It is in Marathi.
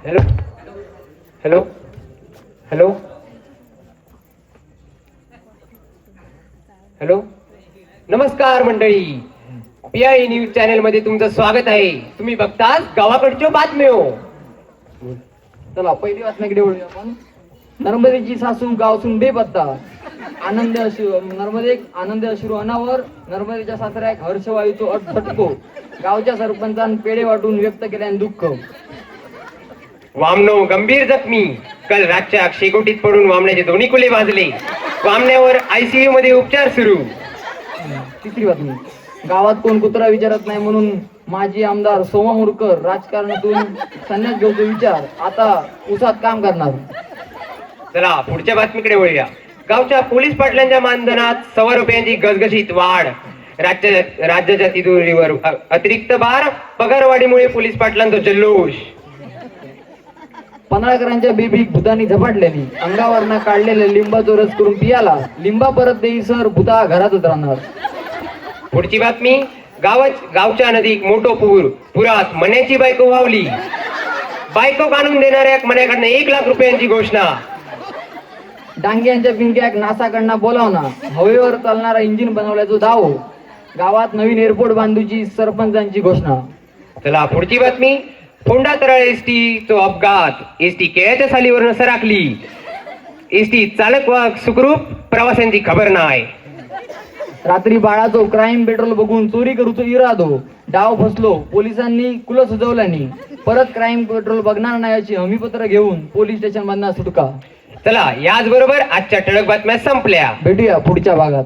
हॅलो हॅलो हॅलो हॅलो नमस्कार मंडळी, PI न्यूज चॅनल मध्ये तुमचं स्वागत आहे. तुम्ही बघताच गावाकडच्या बातम्या. चला पहिली बातमीकडे वळूया आपण. नर्मदेची सासू गावसून बेपत्ता. आनंद अश्रू आनंद अश्रू अनावर. नर्मदेच्या सासऱ्याक हर्षवायूचो अटफटको. गावच्या सरपंचान पेढे वाटून व्यक्त केल्याने दुःख. वामनो गंभीर जखमी. काल रातच्या शेकोटीत पडून वामण्याचे दोन्ही कुले भाजले. वामण्यावर ICU मध्ये उपचार सुरू. तिसरी बातमी. गावात कोण कुत्रा विचारत नाही म्हणून माजी आमदार सोमा मुरकर राजकारणातून संन्यास घेऊचा विचार. आता उसात काम करणार. चला पुढच्या बातमीकडे वळूया. गावच्या पोलीस पाटलांच्या मानधनात ₹100 गसगशीत वाढ. राज्याच्या तिजोरीवर अतिरिक्त भार. पगारवाढीमुळे पोलीस पाटलांचा जल्लोष. पन्हाळकरांच्या बेबीक भूतानी झपाटलेली. अंगावरना काढलेले लिंबाचा रस करून पियाला. लिंबा परत देई सर भूता घरातच राहणार. पुढची बातमी. गावच्या नदीत मोठो पुरात मण्याची बायको वावली. बायको काढून देणाऱ्या मण्याकडनं ₹1,00,000 घोषणा. डांग्यांच्या पिंक्याक नासाकडनं बोलावना. हवेवर चालणारा इंजिन बनवल्याचा दाव. गावात नवीन एअरपोर्ट बांधूची सरपंचांची घोषणा. चला पुढची बातमी. फोंडा तराळ ST तो अपघात. ST केळ्याच्या सालीवरनं सरकली. ST चालक व सुखरूप. प्रवाशांची खबर नाही. रात्री बाळाचो क्राईम पेट्रोल बघून चोरी करूचो इरादो. डाव फसलो. पोलिसांनी कुल सुचवल्यानी. परत क्राईम पेट्रोल बघणार नाही अशी हमीपत्र घेऊन पोलीस स्टेशन मधना सुटका. चला याच बरोबर आजच्या ठळक बातम्या संपल्या. भेटूया पुढच्या भागात.